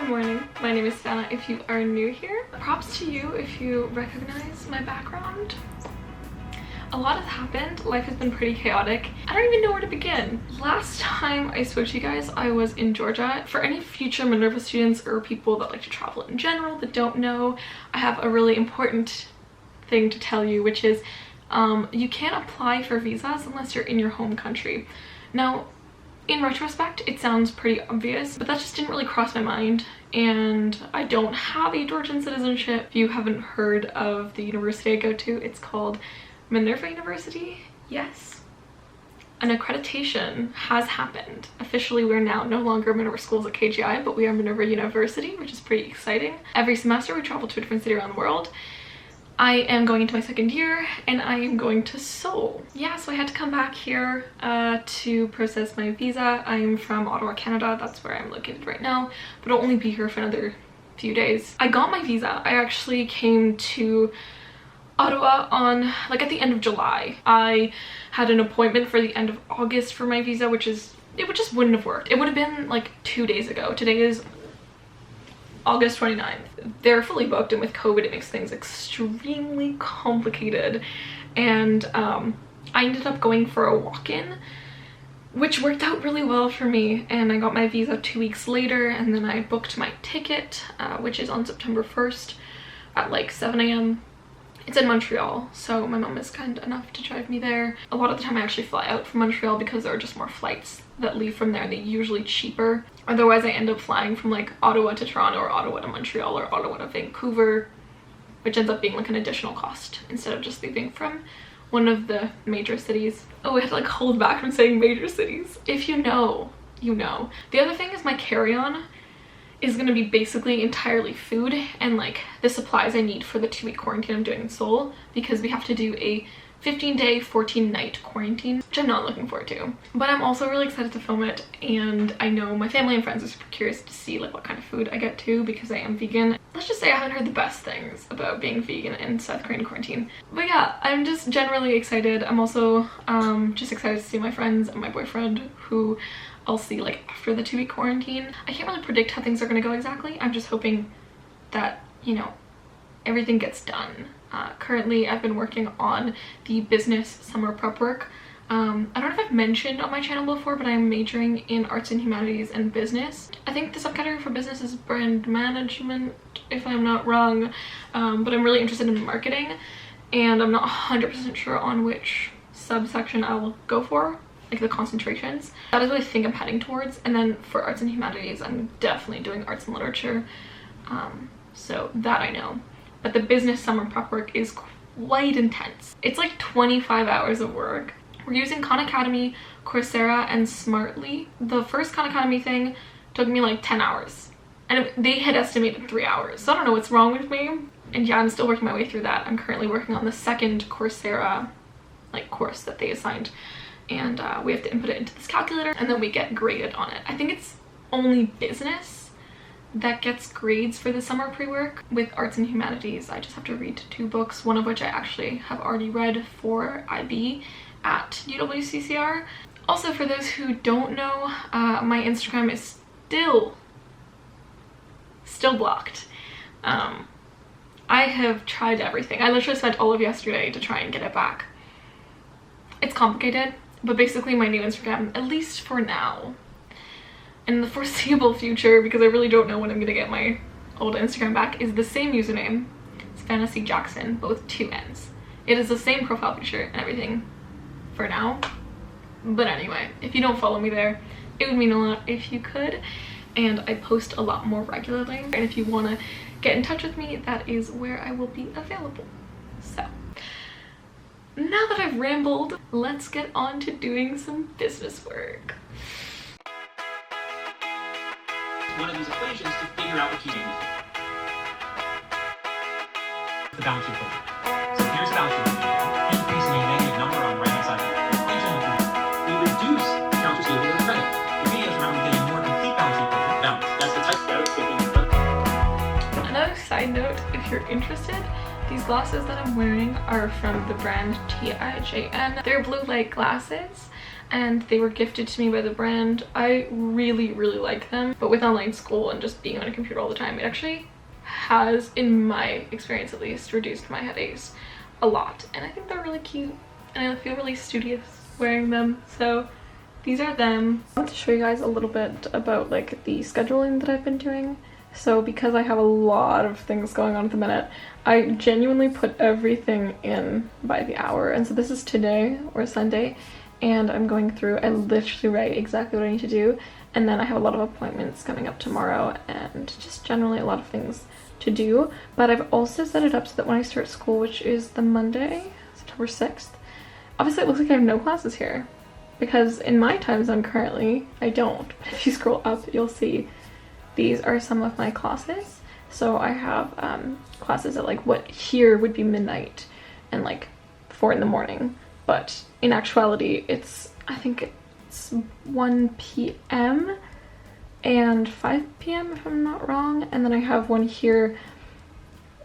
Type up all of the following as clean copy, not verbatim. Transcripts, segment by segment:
Good morning, my name is Savannah if you are new here. Props to you if you recognize my background. A lot has happened, life has been pretty chaotic. I don't even know where to begin. Last time I spoke to you guys, I was in Georgia. For any future Minerva students or people that like to travel in general that don't know, I have a really important thing to tell you, which is you can't apply for visas unless you're in your home country. Now, in retrospect, it sounds pretty obvious, but that just didn't really cross my mind. And I don't have a Georgian citizenship. If you haven't heard of the university I go to, it's called Minerva University. Yes. An accreditation has happened. Officially, we're now no longer Minerva Schools at KGI, but we are Minerva University, which is pretty exciting. Every semester we travel to a different city around the world. I am going into my second year and I am going to Seoul. Yeah, so I had to come back here to process my visa. I'm from Ottawa, Canada. That's where I'm located right now, but I'll only be here for another few days. I got my visa. I actually came to Ottawa on at the end of July. I had an appointment for the end of August for my visa, it just wouldn't have worked. It would have been like 2 days ago. Today is August 29th. They're fully booked, and with COVID it makes things extremely complicated. And I ended up going for a walk-in, which worked out really well for me, and I got my visa 2 weeks later, and then I booked my ticket, which is on September 1st at like 7 a.m. It's in Montreal, so my mom is kind enough to drive me there. A lot of the time I actually fly out from Montreal because there are just more flights that leave from there, and they're usually cheaper. Otherwise I end up flying from like Ottawa to Toronto, or Ottawa to Montreal, or Ottawa to Vancouver, which ends up being like an additional cost instead of just leaving from one of the major cities. Oh, I had to like hold back from saying major cities. If you know, you know. The other thing is my carry-on is going to be basically entirely food and like the supplies I need for the 2-week quarantine I'm doing in Seoul, because we have to do a 15-day 14-night quarantine, which I'm not looking forward to. But I'm also really excited to film it, and I know my family and friends are super curious to see like what kind of food I get to, because I am vegan. Let's just say I haven't heard the best things about being vegan in South Korean quarantine. But yeah, I'm just generally excited. I'm also just excited to see my friends and my boyfriend, who I'll see like after the 2-week quarantine. I can't really predict how things are going to go exactly. I'm just hoping that, you know, everything gets done. Currently I've been working on the business summer prep work. I don't know if I've mentioned on my channel before, but I'm majoring in arts and humanities and business. I think the subcategory for business is brand management, if I'm not wrong, but I'm really interested in marketing, and I'm not 100% sure on which subsection I will go for, like the concentrations. That is what I think I'm heading towards. And then for arts and humanities, I'm definitely doing arts and literature, so that I know. But the business summer prep work is quite intense. It's like 25 hours of work. We're using Khan Academy, Coursera, and Smartly. The first Khan Academy thing took me like 10 hours, and they had estimated 3 hours, so I don't know what's wrong with me. And yeah, I'm still working my way through that. I'm currently working on the second Coursera like course that they assigned, and we have to input it into this calculator, and then we get graded on it. I think it's only business that gets grades for the summer pre-work. With arts and humanities, I just have to read 2 books, one of which I actually have already read for IB at UWCCR. Also, for those who don't know, my Instagram is still blocked. I have tried everything. I literally spent all of yesterday to try and get it back. It's complicated, but basically my new Instagram, at least for now, in the foreseeable future, because I really don't know when I'm gonna get my old Instagram back, is the same username. It's Fantasy Jackson, both 2 N's. It is the same profile picture and everything for now. But anyway, if you don't follow me there, it would mean a lot if you could. And I post a lot more regularly. And if you want to get in touch with me, that is where I will be available. So now that I've rambled, let's get on to doing some business work. One of these equations to figure out what you need. The balance sheet equation. So here's the balance sheet equation. Increasing a negative number on the right hand side of the equation. We reduce accounts receivable and credit. The key is, remember, getting a more complete balance sheet equation. Balance. That's the type of Another side note, if you're interested, these glasses that I'm wearing are from the brand TIJN. They're blue light glasses. and they were gifted to me by the brand. I really like them, but with online school and just being on a computer all the time, it actually has, in my experience at least, reduced my headaches a lot, and I think they're really cute and I feel really studious wearing them. So these are them. I want to show you guys a little bit about like the scheduling that I've been doing. So because I have a lot of things going on at the minute, I genuinely put everything in by the hour. And so this is today or Sunday, and I'm going through, I literally write exactly what I need to do. And then I have a lot of appointments coming up tomorrow and just generally a lot of things to do. But I've also set it up so that when I start school, which is the Monday, September 6th, obviously it looks like I have no classes here, because in my time zone currently, I don't. But if you scroll up, you'll see these are some of my classes. So I have classes at like what here would be midnight and like 4 in the morning. But in actuality, it's, I think it's 1 p.m. and 5 p.m. if I'm not wrong. And then I have one here,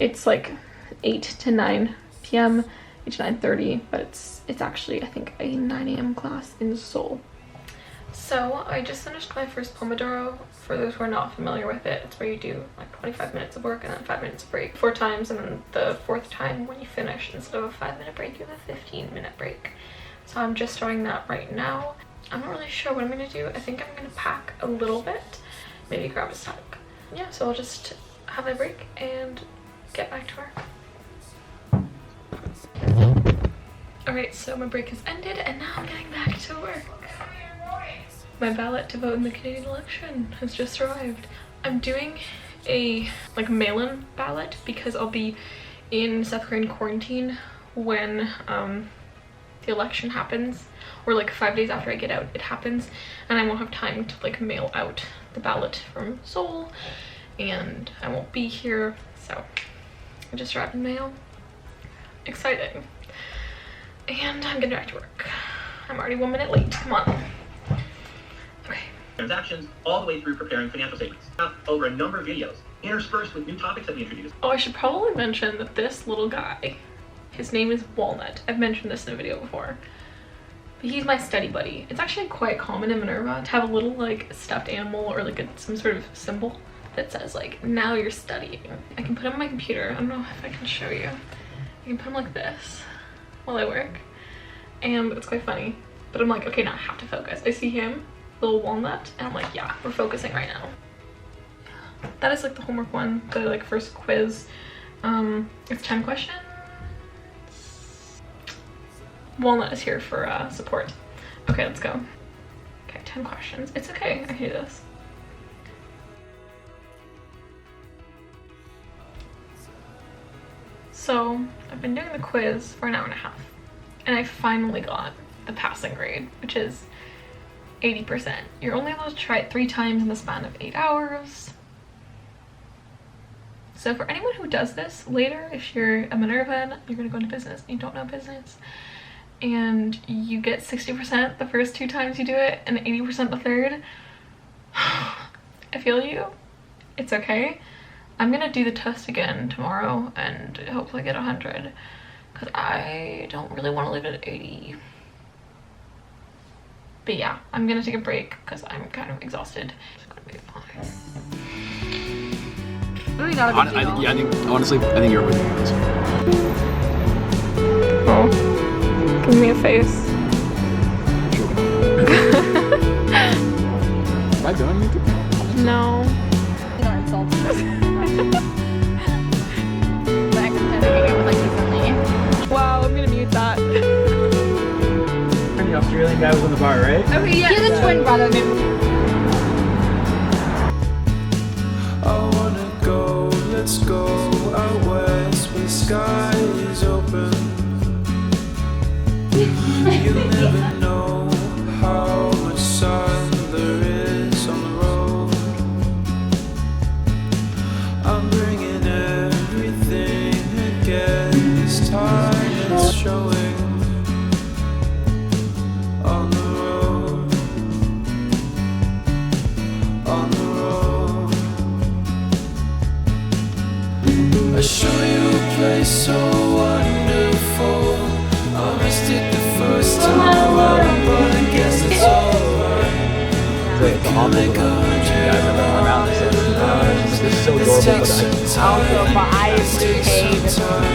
it's like 8 to 9 p.m. 8 to 9:30, but it's actually I think a 9 a.m. class in Seoul. So I just finished my first Pomodoro. For those who are not familiar with it, it's where you do like 25 minutes of work and then 5 minutes of break 4 times, and then the 4th time when you finish, instead of a 5-minute break, you have a 15-minute break. So I'm just starting that right now. I'm not really sure what I'm gonna do. I think I'm gonna pack a little bit, maybe grab a snack. Yeah, so I'll just have my break and get back to work. Alright, so my break has ended and now I'm getting back to work. My ballot to vote in the Canadian election has just arrived. I'm doing a like mail-in ballot because I'll be in South Korean quarantine when the election happens, or like 5 days after I get out it happens, and I won't have time to like mail out the ballot from Seoul and I won't be here, so I just arrived in mail. Exciting. And I'm getting back to work. I'm already 1 minute late. Come on. Okay. Transactions all the way through preparing financial statements. Over a number of videos, interspersed with new topics that we introduced. Oh, I should probably mention that this little guy, his name is Walnut. I've mentioned this in a video before. But he's my study buddy. It's actually quite common in Minerva to have a little like stuffed animal or like some sort of symbol that says like, now you're studying. I can put him on my computer. I don't know if I can show you. I can put him like this while I work, and it's quite funny, but I'm like, okay, now I have to focus. I see him, little Walnut, and I'm like, yeah, we're focusing right now. That is like the homework one, the like first quiz. It's 10 questions. Walnut is here for support. Okay, let's go. Okay, 10 questions. It's okay, I can do this. So I've been doing the quiz for an hour and a half, and I finally got the passing grade, which is 80%. You're only able to try it 3 times in the span of 8 hours. So for anyone who does this later, if you're a Minervan, you're gonna go into business and you don't know business, and you get 60% the first 2 times you do it and 80% the third, I feel you. It's okay. I'm gonna do the test again tomorrow and hopefully get 100, because I don't really want to leave it at 80. But yeah, I'm gonna take a break because I'm kind of exhausted. It's gonna be fine. Really not a big deal. I think honestly, I think you're winning this. Oh, give me a face. Am I doing anything? No. You are insulted. But I pretend to be like differently. Wow, I'm gonna mute that. The Australian guy was on the bar, right? Okay, yeah. He has a twin brother. I wanna go, let's go out west where the sky is open. You'll never know how much sun there is on the road. I'm bringing everything again, this time it's showing on the road, on the road. I show you a place so wonderful. I missed it the first time around, but I guess awful to guys ever run out and say, this is so adorable, but I Also, but I pay this